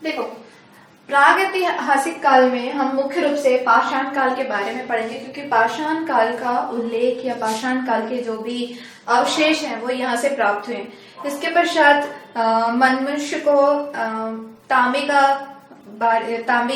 देखो, प्रागैतिहासिक काल में हम मुख्य रूप से पाषाण काल के बारे में पढ़ेंगे, क्योंकि पाषाण काल का उल्लेख या पाषाण काल के जो भी अवशेष हैं वो यहाँ से प्राप्त हुए। इसके पश्चात मनुष्य को तांबे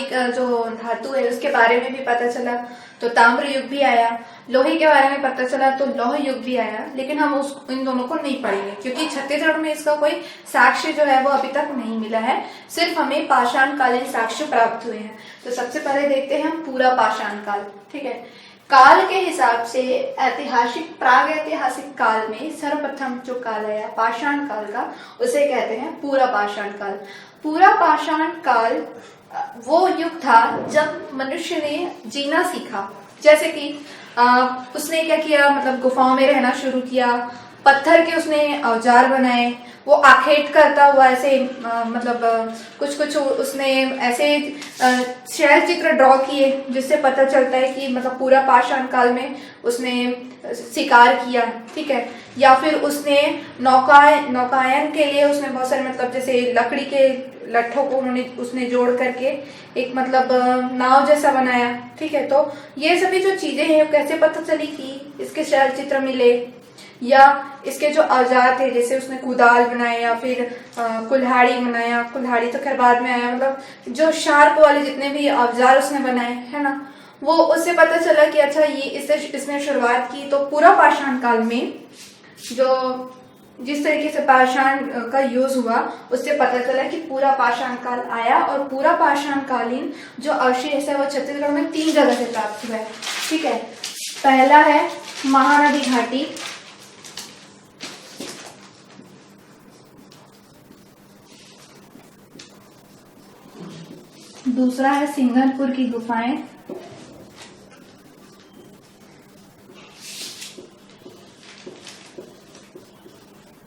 का जो धातु है उसके बारे में भी पता चला, तो ताम्र युग भी आया। लोहे के बारे में पता चला तो लौह युग भी आया, लेकिन हम इन दोनों को नहीं पढ़ेंगे क्योंकि छत्तीसगढ़ में इसका कोई साक्ष्य जो है वो अभी तक नहीं मिला है। सिर्फ हमें पाषाण कालीन साक्ष्य प्राप्त हुए हैं। तो सबसे पहले देखते हैं हम पूरा पाषाण काल। ठीक है, काल के हिसाब से प्रागैतिहासिक काल में सर्वप्रथम जो काल आया पाषाण काल का, उसे कहते हैं पूरा पाषाण काल। पूरा पाषाण काल वो युग था जब मनुष्य ने जीना सीखा। जैसे कि उसने क्या किया, मतलब गुफाओं में रहना शुरू किया, पत्थर के उसने औजार बनाए, वो आखेट करता हुआ ऐसे कुछ उसने ऐसे शैल चित्र ड्रॉ किए जिससे पता चलता है कि मतलब पूरा पाषाण काल में उसने शिकार किया। ठीक है, या फिर उसने नौकायन के लिए उसने बहुत सारे मतलब जैसे लकड़ी के लट्ठों को उसने जोड़ करके एक नाव जैसा बनाया। ठीक है, तो ये सभी जो चीजें हैं कैसे पता चली कि इसके शैल चित्र मिले, या इसके जो औजार थे जैसे उसने कुदाल बनाए या फिर कुल्हाड़ी बनाया। कुल्हाड़ी तो खैर बाद में आया, मतलब जो शार्प वाले जितने भी औजार उसने बनाए है ना, वो उससे पता चला कि अच्छा ये इसने शुरुआत की। तो पूरा पाषाण काल में जो जिस तरीके से पाषाण का यूज हुआ उससे पता चला कि पूरा पाषाण काल आया, और पूरा पाषाण कालीन जो अवशेष है वो छत्तीसगढ़ में 3 जगह से प्राप्त हुआ है। ठीक है, पहला है महानदी घाटी, दूसरा है सिंघनपुर की गुफाएं,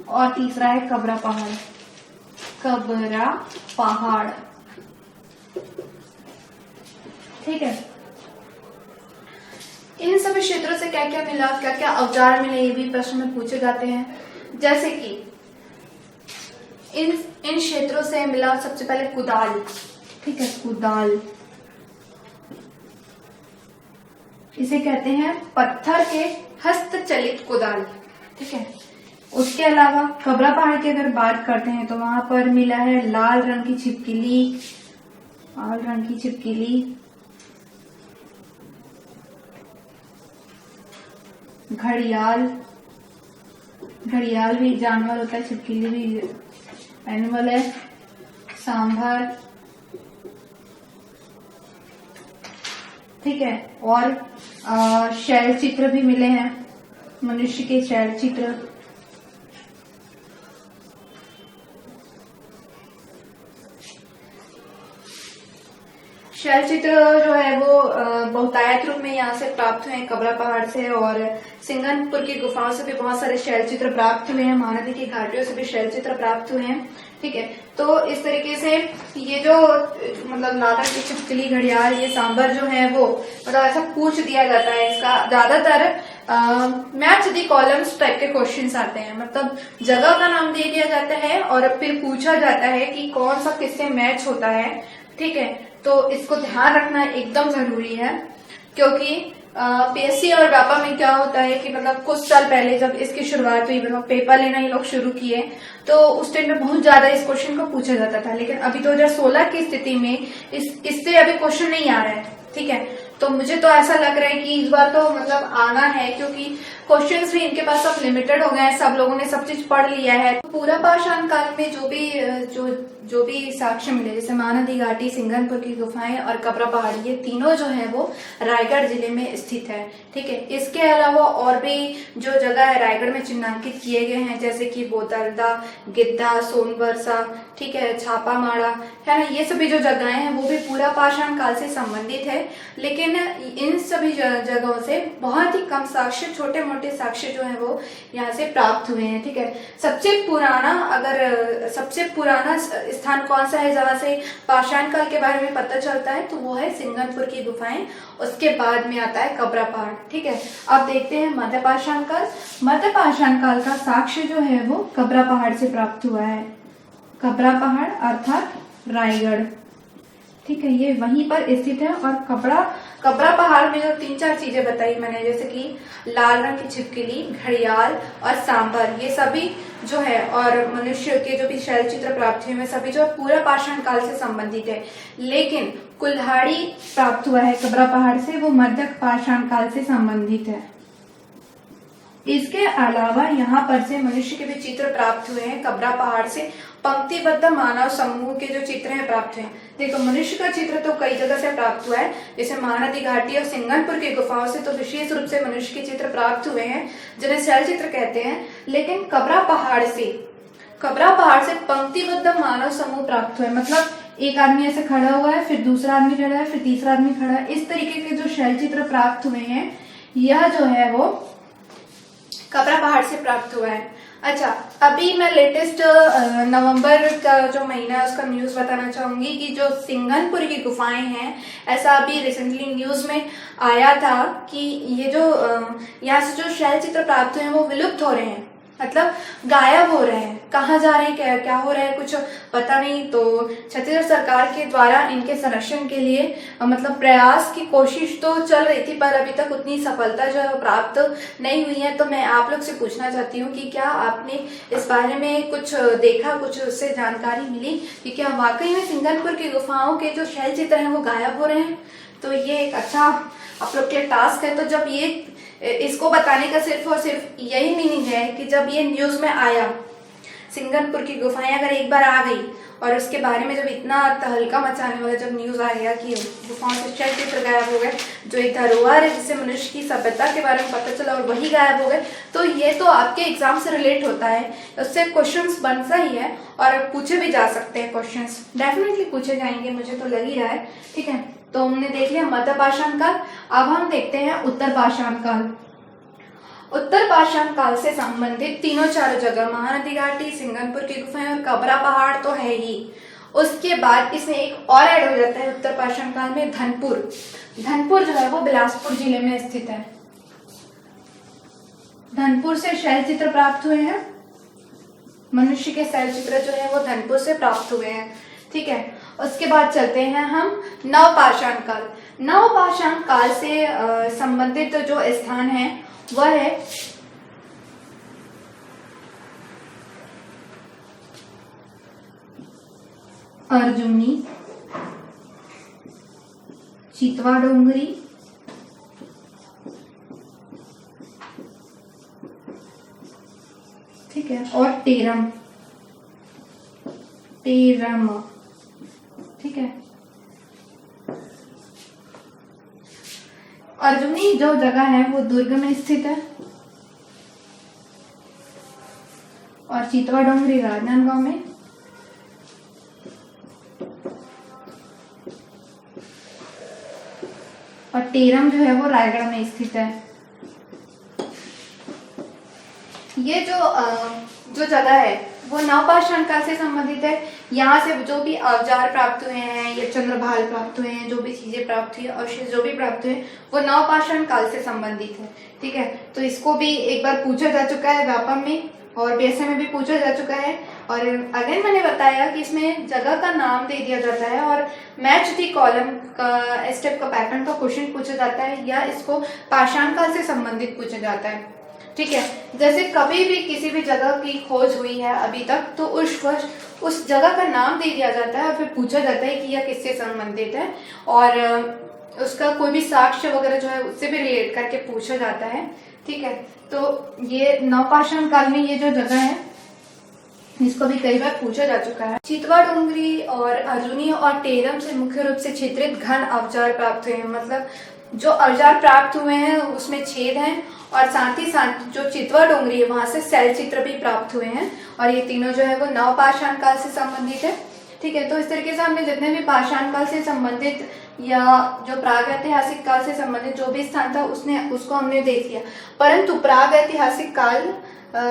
और तीसरा है कबरा पहाड़। कबरा पहाड़, ठीक है। इन सभी क्षेत्रों से क्या क्या मिला, क्या क्या औजार मिले, ये भी प्रश्न में पूछे जाते हैं। जैसे कि इन क्षेत्रों से मिला सबसे पहले कुदाल। ठीक है, कुदाल इसे कहते हैं पत्थर के हस्तचलित कुदाल। ठीक है, उसके अलावा कबरा पहाड़ की अगर बात करते हैं तो वहां पर मिला है लाल रंग की छिपकली, घड़ियाल भी जानवर होता है, छिपकली भी एनिमल है, सांभर। ठीक है, और शैल चित्र भी मिले हैं, मनुष्य के शैल चित्र। शैल चित्र जो है वो बहुतायत रूप में यहाँ से प्राप्त हुए हैं कबरा पहाड़ से, और सिंघनपुर की गुफाओं से भी बहुत सारे शैल चित्र प्राप्त हुए हैं, महानदी की घाटियों से भी शैल चित्र प्राप्त हुए हैं। ठीक है, तो इस तरीके से ये जो लाल की छिपकली, घड़ियाल, ये सांबर जो है वो ऐसा पूछ दिया जाता है। इसका ज्यादातर मैच दी कॉलम्स टाइप के क्वेश्चंस आते हैं, मतलब जगह का नाम दे दिया जाता है और फिर पूछा जाता है कि कौन सा किससे मैच होता है। ठीक है, तो इसको ध्यान रखना एकदम जरूरी है, क्योंकि पीएससी और व्यापा में क्या होता है कि कुछ साल पहले जब इसकी शुरुआत हुई, पेपर लेना ये लोग शुरू किए, तो उस टाइम में बहुत ज्यादा इस क्वेश्चन को पूछा जाता था। लेकिन अभी 2016 की स्थिति में इससे अभी क्वेश्चन नहीं आ रहा है। ठीक है, तो मुझे तो ऐसा लग रहा है कि इस बार तो आना है, क्योंकि क्वेश्चंस भी इनके पास सब लिमिटेड हो गए हैं, सब लोगों ने सब चीज पढ़ लिया है। पूरा पाषाण काल में जो भी साक्ष्य मिले, जैसे महानदी घाटी, सिंघनपुर की गुफाएं और कबरा पहाड़, ये तीनों जो है वो रायगढ़ जिले में स्थित है। ठीक है, इसके अलावा और भी जो जगह है रायगढ़ में चिन्हांकित किए गए हैं, जैसे कि बोदलदा, गिद्धा, सोनबरसा, ठीक है, छापामाड़ा, है ना, ये सभी जो जगहें हैं वो भी पूरा पाषाण काल से संबंधित है। लेकिन इन सभी जगहों से बहुत ही कम साक्ष्य, छोटे मोटे साक्ष्य जो है वो यहाँ से प्राप्त हुए हैं। ठीक है, सबसे पुराना स्थान कौन सा है जहाँ से पाषाण काल के बारे में पता चलता है, तो वो है सिंघनपुर की गुफाएं, उसके बाद में आता है कबरा पहाड़। ठीक है, अब देखते हैं मध्य पाषाण काल। मध्य पाषाण काल का साक्ष्य जो है वो कबरा पहाड़ से प्राप्त हुआ है। कबरा पहाड़ अर्थात रायगढ़। ठीक है, ये वहीं पर स्थित है। और कबरा पहाड़ में जो 3-4 चीजें बताई मैंने, जैसे कि लाल रंग की छिपकली, घड़ियाल और सांबर, ये सभी जो है, और मनुष्य के जो भी शैल चित्र प्राप्त हुए सभी जो पूरा पाषाण काल से संबंधित है। लेकिन कुल्हाड़ी प्राप्त हुआ है कबरा पहाड़ से, वो मध्य पाषाण काल से संबंधित है। इसके अलावा यहाँ पर से मनुष्य के भी चित्र प्राप्त हुए हैं कबरा पहाड़ से। पंक्तिबद्ध मानव समूह के जो चित्र हैं प्राप्त हुए हैं। देखो, मनुष्य का चित्र तो कई जगह से प्राप्त हुआ है, जैसे महानदी घाटी और सिंगनपुर की गुफाओं से तो विशेष रूप से मनुष्य के चित्र प्राप्त हुए हैं, जिन्हें शैल चित्र कहते हैं। लेकिन कबरा पहाड़ से पंक्तिबद्ध मानव समूह प्राप्त हुए, मतलब एक आदमी ऐसे खड़ा हुआ है, फिर दूसरा आदमी खड़ा है, फिर तीसरा आदमी खड़ा है, इस तरीके के जो शैल चित्र प्राप्त हुए हैं, यह जो है वो कबरा पहाड़ से प्राप्त हुआ है। अच्छा, अभी मैं लेटेस्ट नवंबर का जो महीना है उसका न्यूज बताना चाहूंगी कि जो सिंगनपुर की गुफाएं हैं, ऐसा अभी रिसेंटली न्यूज में आया था कि ये जो यहाँ से जो शैल चित्र प्राप्त हुए हैं वो विलुप्त हो रहे हैं, मतलब गायब हो रहे हैं। कहाँ जा रहे हैं, क्या हो रहा है, कुछ पता नहीं। तो छत्तीसगढ़ सरकार के द्वारा इनके संरक्षण के लिए मतलब प्रयास की कोशिश तो चल रही थी, पर अभी तक उतनी सफलता जो है प्राप्त नहीं हुई है। तो मैं आप लोग से पूछना चाहती हूँ कि क्या आपने इस बारे में कुछ देखा, कुछ उससे जानकारी मिली कि क्या वाकई में सिंगनपुर की गुफाओं के जो शैल चित्र हैं वो गायब हो रहे हैं? तो ये एक अच्छा आप लोग के टास्क है। तो जब ये इसको बताने का सिर्फ और सिर्फ यही मीनिंग है कि जब ये न्यूज में आया, सिंगनपुर की गुफाएं अगर एक बार आ गई और उसके बारे में जब इतना तहलका मचाने वाला जब न्यूज आ गया कि गुफाओं से शैल चित्र गायब हो गए, जो एक धरोहर है जिससे मनुष्य की सभ्यता के बारे में पता चला, और वही गायब हो गए, तो ये तो आपके एग्जाम से रिलेट होता है, उससे क्वेश्चंस बनता ही है और पूछे भी जा सकते हैं। क्वेश्चंस डेफिनेटली पूछे जाएंगे, मुझे तो लग ही रहा है। ठीक है, तो हमने देख लिया मध्य पाषाण काल। अब हम देखते हैं उत्तर पाषाण काल। उत्तर पाषाण काल से संबंधित तीनों चारों जगह, महानदी घाटी, सिंगनपुर की गुफाएं और कबरा पहाड़ तो है ही। उसके बाद इसमें एक और ऐड हो जाता है उत्तर पाषाण काल में, धनपुर। धनपुर जो है वो बिलासपुर जिले में स्थित है। धनपुर से शैल चित्र प्राप्त हुए हैं, मनुष्य के शैल चित्र जो है वो धनपुर से प्राप्त हुए हैं। ठीक है, उसके बाद चलते हैं हम नवपाषाण काल। नवपाषाण काल से संबंधित जो स्थान है वह है अर्जुनी, चितवा डोंगरी, ठीक है, और टेरम। ठीक है, अर्जुनी जो जगह है वो दुर्ग में स्थित है, और चितवा डोंगरी राजनांदगांव में, और टेरम जो है वो रायगढ़ में स्थित है। ये जो जगह है वो नवपाषाण काल से संबंधित है। यहाँ से जो भी औजार प्राप्त हुए हैं या चंद्रभाल प्राप्त हुए हैं, जो भी चीजें प्राप्त हुई, अवशेष जो भी प्राप्त हुए, वो नवपाषाण काल से संबंधित है। ठीक है, तो इसको भी एक बार पूछा जा चुका है व्यापम में और पीएसए में भी पूछा जा चुका है। और अगेन मैंने बताया कि इसमें जगह का नाम दे दिया जाता है और मैच दी कॉलम का स्टेप का पैटर्न का क्वेश्चन पूछा जाता है, या इसको पाषाण काल से संबंधित पूछा जाता है। ठीक है, जैसे कभी भी किसी भी जगह की खोज हुई है अभी तक, तो उस जगह का नाम दे दिया जाता है और फिर पूछा जाता है कि यह किससे संबंधित है, और उसका कोई भी साक्ष्य वगैरह जो है उससे भी रिलेट करके पूछा जाता है। ठीक है, तो ये नवपाषाण काल में ये जो जगह है इसको भी कई बार पूछा जा चुका है। चितवा डोंगरी और अर्जुनी और टेरम से मुख्य रूप से चित्रित घन औजार प्राप्त हुए हैं, मतलब जो औजार प्राप्त हुए हैं उसमें छेद हैं, और साथ ही साथ जो चितवा डोंगरी है वहां से शैल चित्र भी प्राप्त हुए हैं, और ये तीनों जो है वो नवपाषाण काल से संबंधित है। ठीक है, तो इस तरीके से हमने जितने भी पाषाण काल से संबंधित या जो प्रागैतिहासिक काल से संबंधित जो भी स्थान था उसको हमने देख लिया, परंतु प्रागैतिहासिक काल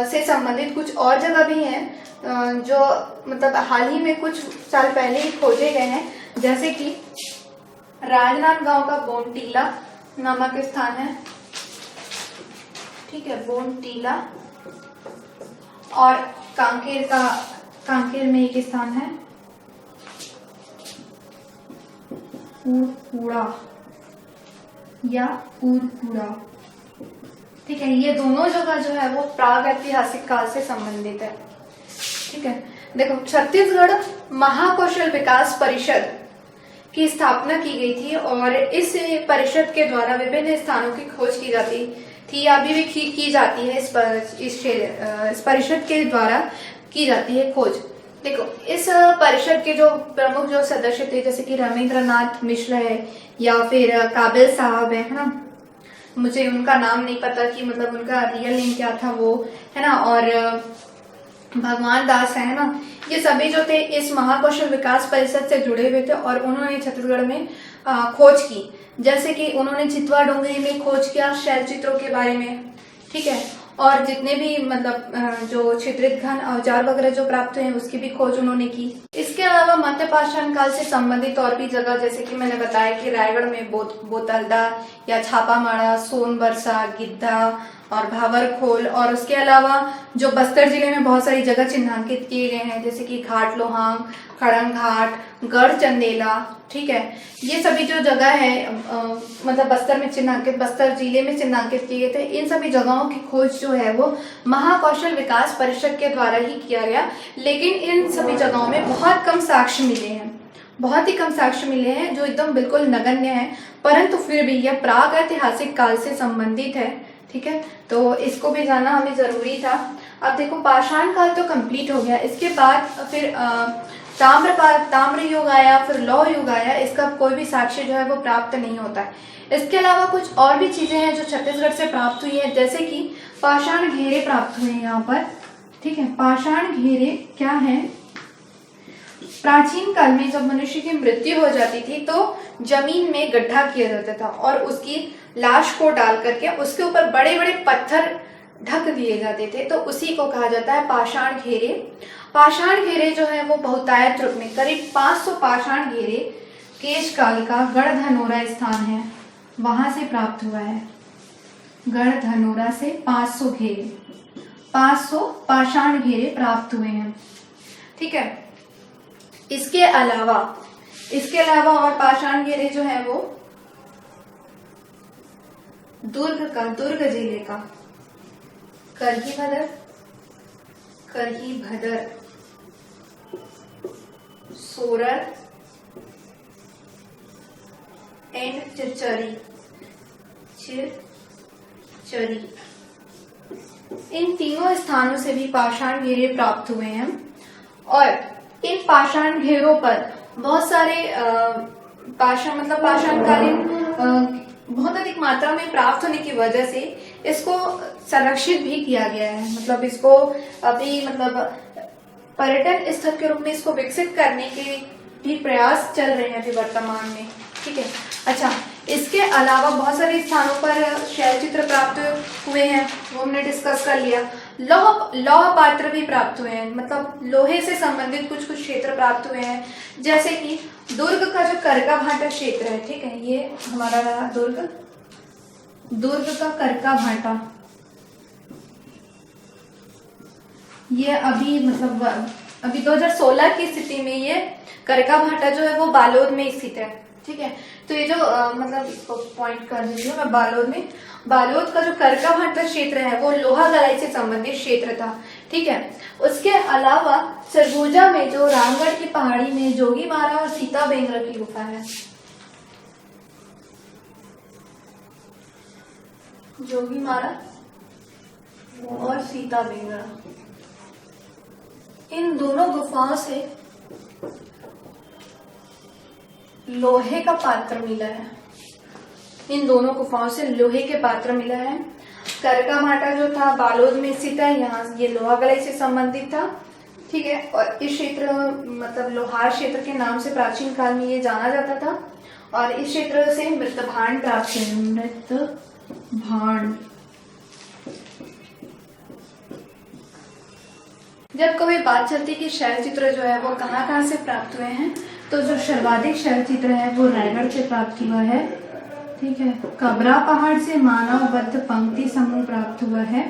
से संबंधित कुछ और जगह भी हैं जो मतलब हाल ही में कुछ साल पहले ही खोजे गए हैं, जैसे कि राजनांदगांव का बोनटीला नामक स्थान है। ठीक है, बोनटीला, और कांकेर में एक स्थान है ऊरकुड़ा या ऊरकुड़ा, ठीक है। ये दोनों जगह जो है वो प्राग ऐतिहासिक काल से संबंधित है, ठीक है। देखो, छत्तीसगढ़ महाकौशल विकास परिषद की स्थापना की गई थी और इस परिषद के द्वारा विभिन्न स्थानों की खोज की जाती थी, अभी भी की जाती है। इस परिषद के द्वारा की जाती है खोज। देखो, इस परिषद के जो प्रमुख जो सदस्य थे, जैसे कि रविंद्रनाथ मिश्र है या फिर काबिल साहब है ना, मुझे उनका नाम नहीं पता कि मतलब उनका रियल नेम क्या था वो, है ना, और भगवान दास है ना, ये सभी जो थे इस महाकौशल विकास परिषद से जुड़े हुए थे और उन्होंने छत्तीसगढ़ में खोज की। जैसे कि उन्होंने चितवा डोंगरी में खोज किया शैल चित्रों के बारे में, ठीक है, और जितने भी मतलब जो छिद्रित घन औजार वगैरह जो प्राप्त हुए हैं उसकी भी खोज उन्होंने की। इसके अलावा मध्य पाषाण काल से संबंधित और भी जगह, जैसे कि मैंने बताया कि रायगढ़ में बोतलदा या छापामाड़ा, सोनबरसा, गिद्धा और भावरखोल, और उसके अलावा जो बस्तर जिले में बहुत सारी जगह चिन्हांकित किए गए हैं, जैसे कि घाट लोहांग, खड़ंग घाट, गढ़ चंदेला, ठीक है। ये सभी जो जगह है मतलब बस्तर में चिन्हांकित, बस्तर जिले में चिन्हांकित किए गए थे, इन सभी जगहों की खोज जो है वो महाकौशल विकास परिषद के द्वारा ही किया गया। लेकिन इन सभी जगहों में बहुत कम साक्ष्य मिले हैं, बहुत ही कम साक्ष्य मिले हैं जो एकदम बिल्कुल नगण्य है, परंतु फिर भी यह प्राग ऐतिहासिक काल से संबंधित है, ठीक है। तो इसको भी जानना हमें जरूरी था। अब देखो, पाषाण काल तो कंप्लीट हो गया, इसके बाद फिर ताम्र युग आया, फिर लौह युग आया। इसका कोई भी साक्ष्य जो है वो प्राप्त नहीं होता है। इसके अलावा कुछ और भी चीजें हैं जो छत्तीसगढ़ से प्राप्त हुई है, जैसे कि पाषाण घेरे प्राप्त हुए हैं यहाँ पर, ठीक है। पाषाण घेरे क्या है? प्राचीन काल में जब मनुष्य की मृत्यु हो जाती थी तो जमीन में गड्ढा किया जाता था और उसकी लाश को डाल करके उसके ऊपर बड़े बड़े पत्थर ढक दिए जाते थे, तो उसी को कहा जाता है पाषाण घेरे। पाषाण घेरे जो है वो बहुतायत रूप में करीब 500 पाषाण घेरे केश काल का गढ़धनोरा स्थान है, वहां से प्राप्त हुआ है। गढ़धनोरा से 500 घेरे, 500 पाषाण घेरे प्राप्त हुए हैं, ठीक है। इसके अलावा और पाषाण घेरे जो है वो दुर्ग जिले का करही भदर, सोरल एंड चिरचरी, इन तीनों स्थानों से भी पाषाण घेरे प्राप्त हुए हैं और इन पाषाण घेरों पर बहुत सारे पाषाणकालीन बहुत अधिक मात्रा में प्राप्त होने की वजह से इसको संरक्षित भी किया गया है। मतलब इसको अभी मतलब पर्यटन स्थल के रूप में इसको विकसित करने के भी प्रयास चल रहे हैं अभी वर्तमान में, ठीक है। अच्छा, इसके अलावा बहुत सारे स्थानों पर शैल चित्र प्राप्त हुए हैं, वो हमने डिस्कस कर लिया। लौह पात्र भी प्राप्त हुए हैं, मतलब लोहे से संबंधित कुछ क्षेत्र प्राप्त हुए हैं, जैसे कि दुर्ग का जो करका भाटा क्षेत्र है, ठीक है, ये हमारा रहा दुर्ग का करका भाटा। ये अभी मतलब अभी 2016 की स्थिति में ये करका भाटा जो है वो बालोद में स्थित है, ठीक है। तो ये जो मतलब इसको पॉइंट कर देती हूँ मैं, बालोद का जो करका भाटा क्षेत्र है वो लोहा गलाई से संबंधित क्षेत्र था, ठीक है। उसके अलावा सरगुजा में जो रामगढ़ की पहाड़ी में जोगीमारा और सीता बेंगरा की गुफा है, जोगीमारा और सीता बेंगरा, इन दोनों गुफाओं से लोहे का पात्र मिला है। इन दोनों गुफाओं से लोहे के पात्र मिला है। करका भाटा जो था बालोद में स्थित है, यहाँ ये लोहा गलाई से संबंधित था, ठीक है। और इस क्षेत्र मतलब लोहार क्षेत्र के नाम से प्राचीन काल में ये जाना जाता था और इस क्षेत्र से मृतभांड प्राप्त है। मृतभांड, जब कभी बात चलती कि शैल चित्र जो है वो कहाँ से प्राप्त हुए हैं, तो जो सर्वाधिक शैल चित्र है वो रायगढ़ से प्राप्त हुआ है, ठीक है। कबरा पहाड़ से मानवबद्ध पंक्ति समूह प्राप्त हुआ है,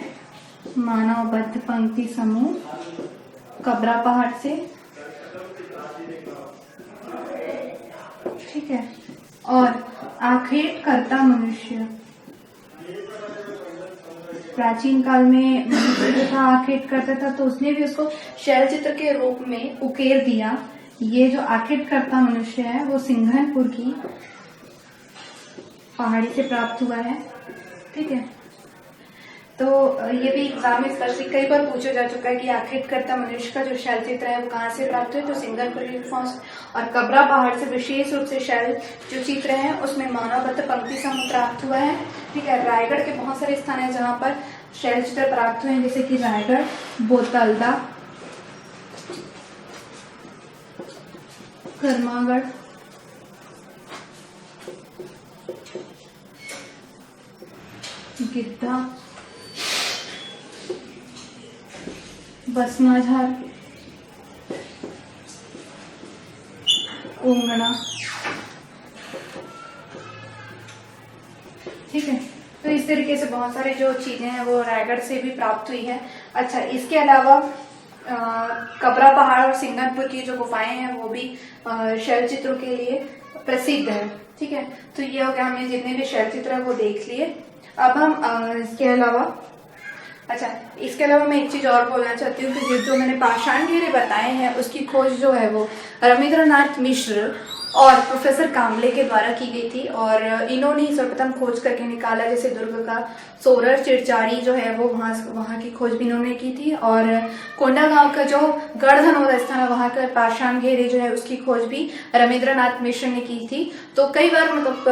मानवबद्ध पंक्ति समूह कबरा पहाड़ से, ठीक है। और आखेट करता मनुष्य। प्राचीन काल में मनुष्य जो था आखेट करता था, तो उसने भी उसको शैल चित्र के रूप में उकेर दिया। ये जो आखेट करता मनुष्य है वो सिंघनपुर की पहाड़ी से प्राप्त हुआ है। ठीक है, तो ये भी एग्जाम में स्पेशली कई बार पूछा जा चुका है कि आखेट करता मनुष्य का जो शैल चित्र है वो कहाँ से प्राप्त हुआ, तो सिंघनपुर की गुफाओं से। और कबरा पहाड़ से विशेष रूप से शैल जो चित्र है उसमें मानवबद्ध पंक्ति समूह प्राप्त हुआ है। ठीक है, रायगढ़ के बहुत सारे स्थान है जहाँ पर शैल चित्र प्राप्त हुए हैं, जैसे कि रायगढ़, बोतलदा, करमागढ़, गिद्धा, बसनाझार, ओंगना। ठीक है, तो इस तरीके से बहुत सारे जो चीजें हैं वो रायगढ़ से भी प्राप्त हुई है। अच्छा, इसके अलावा कबरा पहाड़ और सिंघनपुर की जो गुफाएं हैं वो भी शैल चित्रों के लिए प्रसिद्ध है। ठीक है, तो ये हो गया, हमने जितने भी शैल चित्र है वो देख लिए। अब हम इसके अलावा मैं एक चीज और बोलना चाहती हूँ कि जो मैंने पाषाण घेरे बताए हैं उसकी खोज जो है वो रविंद्रनाथ मिश्र और प्रोफेसर कामले के द्वारा की गई थी, और इन्होंने ही सर्वप्रथम खोज करके निकाला। जैसे दुर्ग का सोरर चिरचारी जो है वो वहाँ की खोज भी इन्होंने की थी, और कोंडागांव का जो गढ़धनोर स्थान है वहाँ का पाषाण घेरे जो है उसकी खोज भी रविंद्रनाथ मिश्र ने की थी। तो कई बार मतलब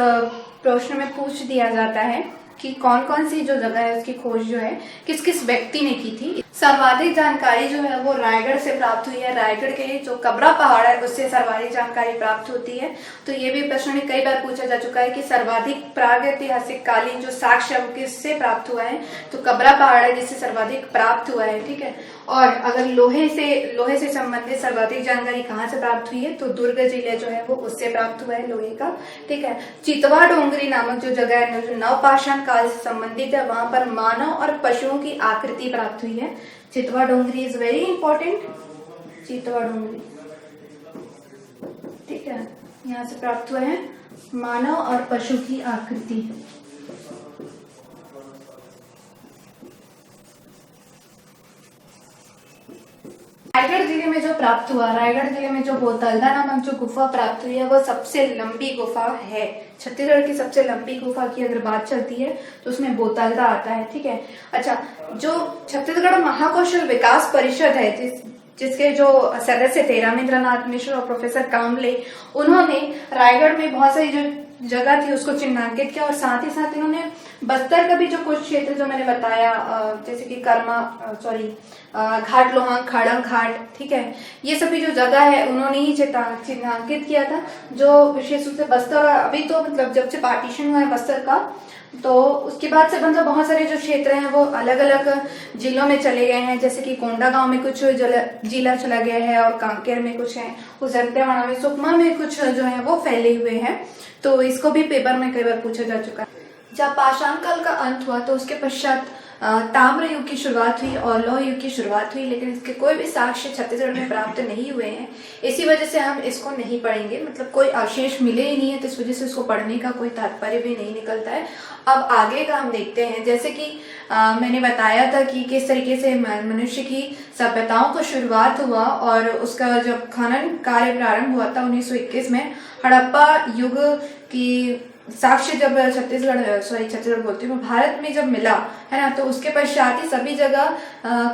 प्रश्न में पूछ दिया जाता है कि कौन कौन सी जो जगह है उसकी खोज जो है किस किस व्यक्ति ने की थी। सर्वाधिक जानकारी जो है वो रायगढ़ से प्राप्त हुई है। रायगढ़ के जो कबरा पहाड़ है उससे सर्वाधिक जानकारी प्राप्त होती है। तो ये भी प्रश्न में कई बार पूछा जा चुका है कि सर्वाधिक प्रागैतिहासिक कालीन जो साक्ष्य है वो किससे प्राप्त हुआ है, तो कबरा पहाड़ है जिससे सर्वाधिक प्राप्त हुआ है। ठीक है, और अगर लोहे से संबंधित सर्वाधिक जानकारी कहाँ से प्राप्त हुई है, तो दुर्ग जिले जो है वो उससे प्राप्त हुआ है लोहे का। ठीक है, चितवा डोंगरी नामक जो जगह है जो नवपाषाण काल से संबंधित है, वहां पर मानव और पशुओं की आकृति प्राप्त हुई है। चितवा डोंगरी इज वेरी इंपॉर्टेंट, चितवा डोंगरी। ठीक है, यहाँ से प्राप्त हुआ है मानव और पशु की आकृति। रायगढ़ जिले में जो प्राप्त हुआ, रायगढ़ जिले में जो बोतलदा नामक जो गुफा प्राप्त हुई है वो सबसे लंबी गुफा है। छत्तीसगढ़ की सबसे लंबी गुफा की अगर बात चलती है तो उसमें बोतलदा आता है। ठीक है, अच्छा, जो छत्तीसगढ़ महाकौशल विकास परिषद है जिसके जो सदस्य थे रविंद्रनाथ मिश्र और प्रोफेसर कामले, उन्होंने रायगढ़ में बहुत सारी जो जगह थी उसको चिन्हांकित किया, और साथ ही साथ इन्होंने बस्तर का भी जो कुछ क्षेत्र जो मैंने बताया, जैसे कि घाट लोहांग, खड़ंग घाट, ठीक है, ये सभी जो जगह है उन्होंने ही चिन्हांकित किया था, जो विशेष रूप से बस्तर। अभी तो मतलब जब से पार्टीशन हुआ है बस्तर का, तो उसके बाद से मतलब बहुत सारे जो क्षेत्र हैं वो अलग अलग जिलों में चले गए हैं। जैसे कि कोंडागांव में कुछ जिला चला गया है, और कांकेर में कुछ है, उजरतेवाड़ा में, सुकमा में कुछ जो है वो फैले हुए हैं। तो इसको भी पेपर में कई बार पूछा जा चुका है। जब पाषाण काल का अंत हुआ तो उसके पश्चात ताम्र युग की शुरुआत हुई और लौह युग की शुरुआत हुई, लेकिन इसके कोई भी साक्ष्य छत्तीसगढ़ में प्राप्त नहीं हुए हैं। इसी वजह से हम इसको नहीं पढ़ेंगे, मतलब कोई अवशेष मिले ही नहीं है, तो इस वजह से इसको पढ़ने का कोई तात्पर्य भी नहीं निकलता है। अब आगे का हम देखते हैं, जैसे कि मैंने बताया था कि किस तरीके से मनुष्य की सभ्यताओं का शुरुआत हुआ, और उसका जब खनन कार्य प्रारंभ हुआ था 1921 में, हड़प्पा युग की साक्ष्य जब छत्तीसगढ़ बोलती हूँ, भारत में जब मिला है ना, तो उसके पश्चात ही सभी जगह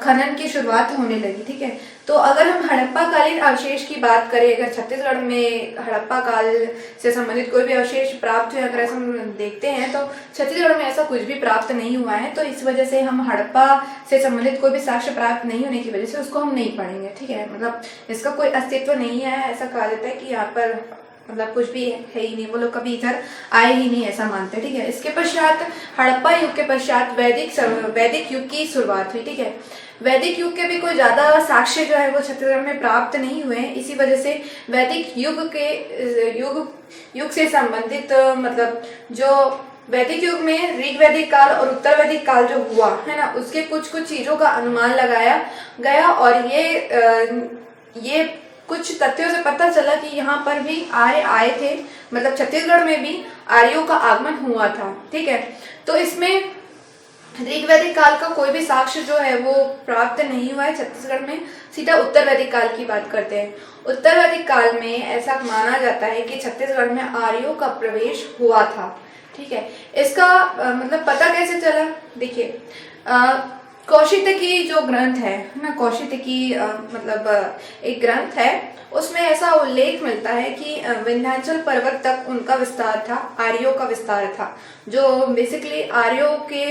खनन की शुरुआत होने लगी। ठीक है, तो अगर हम हड़प्पा कालीन अवशेष की बात करें, अगर छत्तीसगढ़ में हड़प्पा काल से संबंधित कोई भी अवशेष प्राप्त हुए, अगर ऐसा हम देखते हैं तो छत्तीसगढ़ में ऐसा कुछ भी प्राप्त नहीं हुआ है। तो इस वजह से हम हड़प्पा से संबंधित कोई भी साक्ष्य प्राप्त नहीं होने की वजह से उसको हम नहीं पढ़ेंगे। ठीक है, मतलब इसका कोई अस्तित्व नहीं है, ऐसा कहा जाता है कि यहाँ पर मतलब कुछ भी है ही नहीं, वो लोग कभी इधर आए ही नहीं, ऐसा मानते हैं। ठीक है, इसके पश्चात हड़प्पा युग के पश्चात वैदिक युग की शुरुआत हुई। ठीक है, वैदिक युग के भी कोई ज्यादा साक्ष्य जो है वो छत्तीसगढ़ में प्राप्त नहीं हुए हैं। इसी वजह से वैदिक युग से संबंधित मतलब जो वैदिक युग में ऋग्वैदिक काल और उत्तर वैदिक काल जो हुआ है ना, उसके कुछ कुछ चीजों का अनुमान लगाया गया, और ये कुछ तथ्यों से पता चला कि यहाँ पर भी आर्य आए थे, मतलब छत्तीसगढ़ में भी आर्यों का आगमन हुआ था। ठीक है, तो इसमें ऋग्वैदिक काल का कोई भी साक्ष्य जो है वो प्राप्त नहीं हुआ है छत्तीसगढ़ में। सीधा उत्तर वैदिक काल की बात करते हैं। उत्तर वैदिक काल में ऐसा माना जाता है कि छत्तीसगढ़ में आर्यों का प्रवेश हुआ था। ठीक है, इसका मतलब पता कैसे चला? देखिए, कौशितकी जो ग्रंथ है ना, कौशितकी मतलब एक ग्रंथ है, उसमें ऐसा उल्लेख मिलता है कि विंध्याचल पर्वत तक उनका विस्तार था, आर्यों का विस्तार था, जो बेसिकली आर्यों के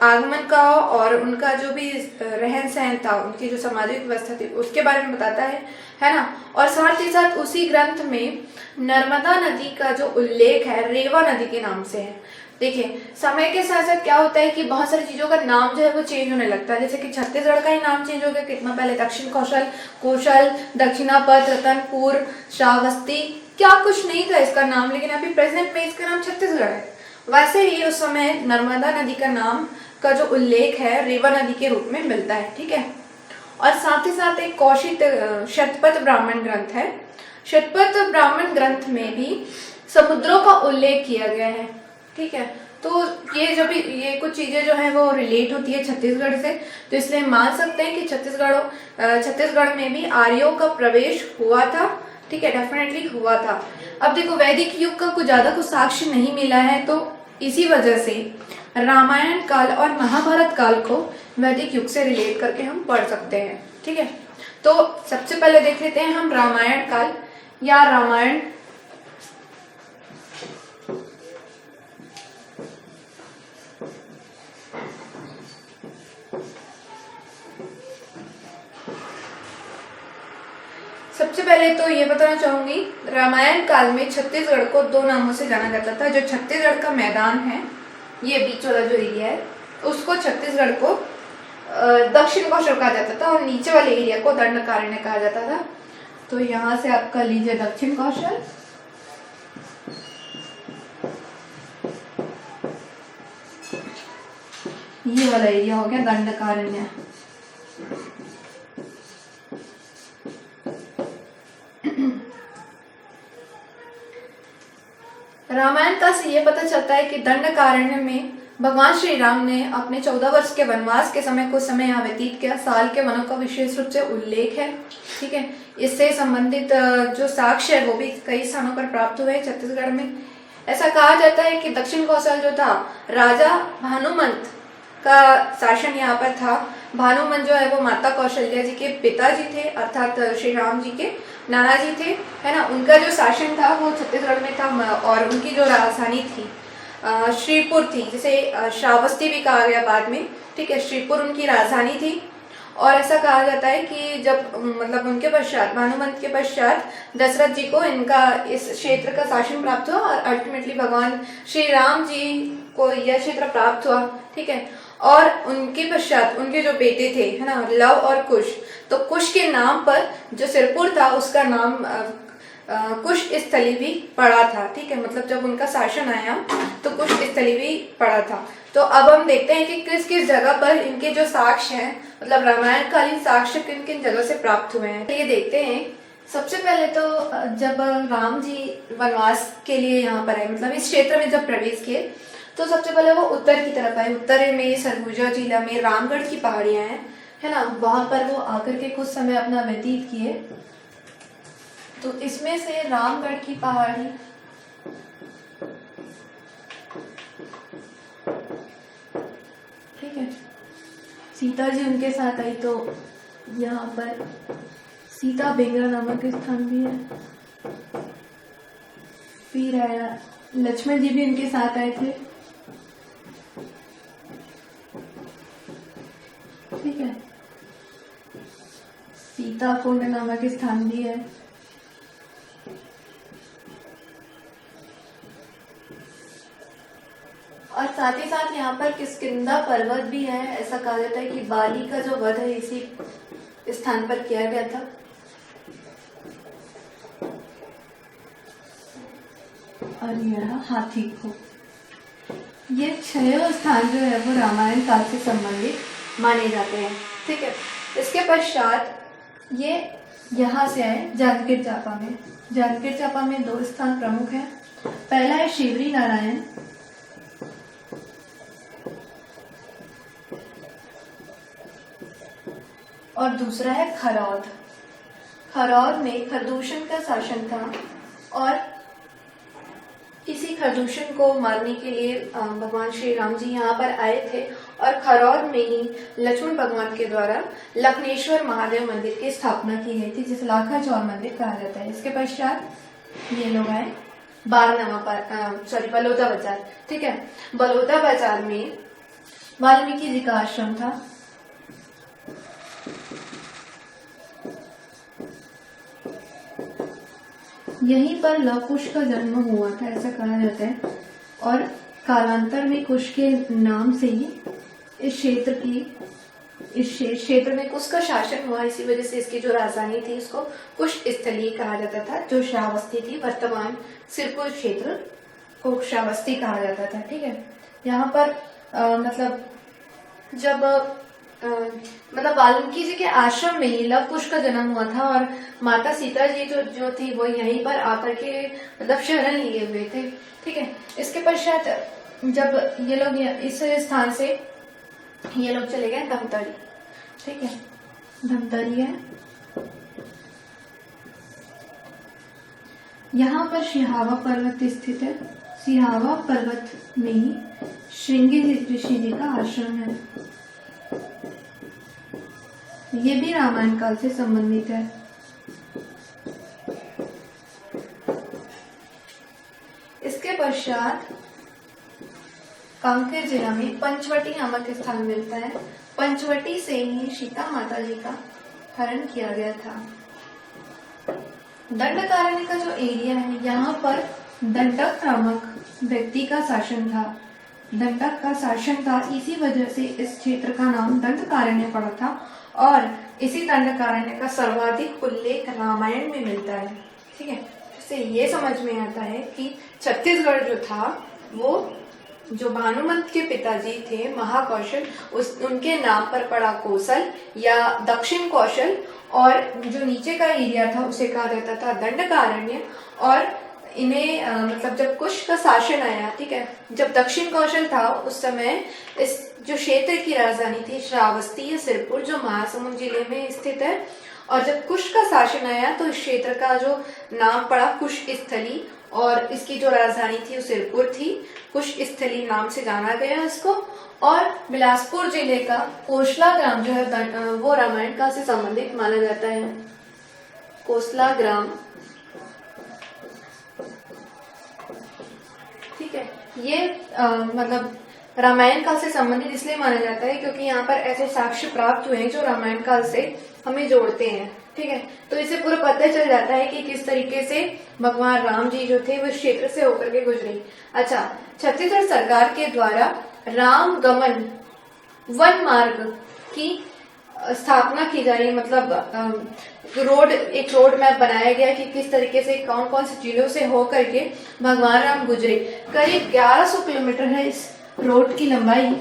आगमन का और उनका जो भी रहन सहन था, उनकी जो सामाजिक व्यवस्था थी, उसके बारे में बताता है ना। और साथ ही साथ उसी ग्रंथ में नर्मदा नदी का जो उल्लेख है रेवा नदी के नाम से है। देखिए, समय के साथ साथ क्या होता है कि बहुत सारी चीजों का नाम जो है वो चेंज होने लगता है। जैसे कि छत्तीसगढ़ का ही नाम चेंज हो गया कितना पहले, दक्षिण कौशल, कौशल, दक्षिणापथ, रतनपुर, श्रावस्ती, क्या कुछ नहीं था इसका नाम, लेकिन अभी प्रेजेंट में इसका नाम छत्तीसगढ़ है। वैसे ही उस समय नर्मदा नदी का नाम का जो उल्लेख है रेवा नदी के रूप में मिलता है। ठीक है, और साथ ही साथ एक कौशिक शतपथ ब्राह्मण ग्रंथ है। शतपथ ब्राह्मण ग्रंथ में भी समुद्रों का उल्लेख किया गया है। ठीक है, तो ये जब ये कुछ चीजें जो है वो रिलेट होती है छत्तीसगढ़ से, तो इसलिए मान सकते हैं कि छत्तीसगढ़ में भी आर्यों का प्रवेश हुआ था। ठीक है, डेफिनेटली हुआ था। अब देखो, वैदिक युग का कुछ ज्यादा कुछ साक्ष्य नहीं मिला है, तो इसी वजह से रामायण काल और महाभारत काल को वैदिक युग से रिलेट करके हम पढ़ सकते हैं। ठीक है, तो सबसे पहले देख लेते हैं हम रामायण काल या रामायण। सबसे पहले तो ये बताना चाहूंगी, रामायण काल में छत्तीसगढ़ को दो नामों से जाना जाता था। जो छत्तीसगढ़ का मैदान है, ये बीच वाला जो एरिया है, उसको छत्तीसगढ़ को दक्षिण कौशल कहा जाता था, और नीचे वाले एरिया को दंडकारण्य कहा जाता था। तो यहाँ से आप कर लीजिए दक्षिण कौशल, ये वाला एरिया हो गया दंडकारण्य। रामायण का से ये पता चलता है कि दंडकारण्य में भगवान श्री राम ने अपने 14 वर्ष के वनवास के समय कुछ समय यहाँ व्यतीत किया। साल के वनों का विशेष रूप से उल्लेख है। ठीक है, इससे संबंधित जो साक्ष्य है वो भी कई स्थानों पर प्राप्त हुए छत्तीसगढ़ में। ऐसा कहा जाता है कि दक्षिण कौशल जो था, राजा भानुमंत का शासन यहाँ पर था। भानुमंत जो है वो माता कौशल्या जी के पिताजी थे, अर्थात श्री राम जी के नाना जी थे, है ना। उनका जो शासन था वो छत्तीसगढ़ में था, और उनकी जो राजधानी थी श्रीपुर थी, जिसे श्रावस्ती भी कहा गया बाद में। ठीक है, श्रीपुर उनकी राजधानी थी। और ऐसा कहा जाता है कि जब मतलब उनके पश्चात, भानुमंत के पश्चात दशरथ जी को इनका इस क्षेत्र का शासन प्राप्त हुआ, और अल्टीमेटली भगवान श्री राम जी को यह क्षेत्र प्राप्त हुआ। ठीक है, और उनके पश्चात उनके जो बेटे थे, है ना, लव और कुश, तो कुश के नाम पर जो सिरपुर था उसका नाम कुश स्थली भी पड़ा था। ठीक है, मतलब जब उनका शासन आया तो कुश स्थली भी पड़ा था। तो अब हम देखते हैं कि किस किस जगह पर इनके जो साक्ष्य हैं, मतलब रामायण कालीन साक्ष्य किन किन जगह से प्राप्त हुए हैं, ये देखते हैं। सबसे पहले तो जब राम जी वनवास के लिए यहाँ पर आए, मतलब इस क्षेत्र में जब प्रवेश किए, तो सबसे पहले वो उत्तर की तरफ आए। उत्तर में सरगुजा जिला में रामगढ़ की पहाड़ियां हैं, है ना, वहां पर वो आकर के कुछ समय अपना व्यतीत किए। तो इसमें से रामगढ़ की पहाड़ी, ठीक है, सीता जी उनके साथ आई, तो यहाँ पर सीता बेंगरा नामक स्थान भी है। फिर आया लक्ष्मण जी भी उनके साथ आए थे। ठीक है, सीता कुंड नामक स्थान भी है। और साथ ही साथ यहाँ पर किष्किंधा पर्वत भी है। ऐसा कहा जाता है कि बाली का जो वध है इसी स्थान पर किया गया था। और यह हाथी को, ये 6 स्थान जो है वो रामायण काल से संबंधित माने जाते हैं। ठीक है, इसके पश्चात ये यहाँ से आए जांजगीर चांपा में। जांजगीर चांपा में 2 स्थान प्रमुख हैं। पहला है शिवरी नारायण और दूसरा है खरौद। खरौद में खरदूषण का शासन था और इसी खरदूषण को मारने के लिए भगवान श्री राम जी यहाँ पर आए थे और खरौद में ही लक्ष्मण भगवान के द्वारा लखनेश्वर महादेव मंदिर की स्थापना की गई थी, जिसे लाखा चौर मंदिर कहा जाता है। इसके पश्चात ये लोग आए बलौदा बाजार। ठीक है, बलौदा बाजार में वाल्मीकि जी का आश्रम था। यहीं पर लव कुश का जन्म हुआ था, ऐसा कहा जाता है, और कालांतर में कुश के नाम से ही इस क्षेत्र में कुश का शासन हुआ। इसी वजह से इसकी जो राजधानी थी इसको कुश स्थली कहा जाता था। जो श्रावस्ती थी, वर्तमान सिरपुर क्षेत्र को श्रावस्ती कहा जाता था। ठीक है, यहाँ पर वाल्मीकि जी के आश्रम में ही लव कुश का जन्म हुआ था और माता सीता जी जो थी वो यहीं पर आकर के शरण लिए हुए थे। ठीक है, इसके पश्चात जब ये लोग इस स्थान से ये लोग चले गए धमतरी। ठीक है, धमतरी है, यहाँ पर सिहावा पर्वत स्थित है। सिहावा पर्वत में ही श्रृंगी ऋषि जी का आश्रम है। ये भी रामायण काल से संबंधित है। इसके पश्चात कांकेर जिला में पंचवटी नामक स्थान मिलता है। पंचवटी से ही सीता माता जी का हरण किया गया था। दंडकारण्य का जो एरिया है, यहाँ पर दंडक नामक व्यक्ति का शासन था। दंडक का शासन था, इसी वजह से इस क्षेत्र का नाम दंडकारण्य पड़ा था और इसी दंडकारण्य का सर्वाधिक उल्लेख रामायण में मिलता है। ठीक है, इससे ये समझ में आता है कि छत्तीसगढ़ जो था वो जो भानुमंत के पिताजी थे महाकौशल, उनके नाम पर पड़ा कौशल या दक्षिण कौशल, और जो नीचे का एरिया था उसे कहा जाता था दंडकारण्य। और इन्हें जब कुश का शासन आया, ठीक है, जब दक्षिण कौशल था उस समय इस जो क्षेत्र की राजधानी थी श्रावस्ती या सिरपुर, जो महासमुंद जिले में स्थित है, और जब कुश का शासन आया तो इस क्षेत्र का जो नाम पड़ा कुश स्थली और इसकी जो राजधानी थी वो सिरपुर थी। कुश स्थली नाम से जाना गया इसको। और बिलासपुर जिले का कोसला ग्राम जो है वो रामायण काल से संबंधित माना जाता है। कोसला ग्राम, ठीक है, ये रामायण काल से संबंधित इसलिए माना जाता है क्योंकि यहाँ पर ऐसे साक्ष्य प्राप्त हुए हैं जो रामायण काल से हमें जोड़ते हैं। ठीक है, तो इससे पूरा पता चल जाता है कि किस तरीके से भगवान राम जी जो थे वो इस क्षेत्र से होकर के गुजरे। अच्छा, छत्तीसगढ़ सरकार के द्वारा राम गमन वन मार्ग की स्थापना की जा रही है। एक रोड मैप बनाया गया कि किस तरीके से कौन कौन से जिलों से होकर के भगवान राम गुजरे। करीब 1100 किलोमीटर है इस रोड की लंबाई,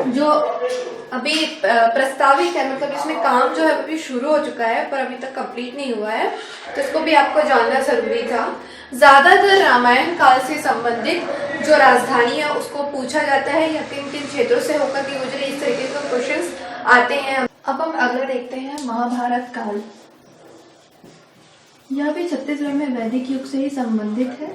जो अभी प्रस्तावित है। इसमें काम जो है अभी शुरू हो चुका है पर अभी तक कंप्लीट नहीं हुआ है, तो इसको भी आपको जानना जरूरी था। ज्यादातर रामायण काल से संबंधित जो राजधानी है उसको पूछा जाता है या किन किन क्षेत्रों से होकर के गुजरे, इस तरीके के क्वेश्चंस आते हैं। अब हम अगला देखते हैं महाभारत काल। यह भी छत्तीसगढ़ में वैदिक युग से ही संबंधित है।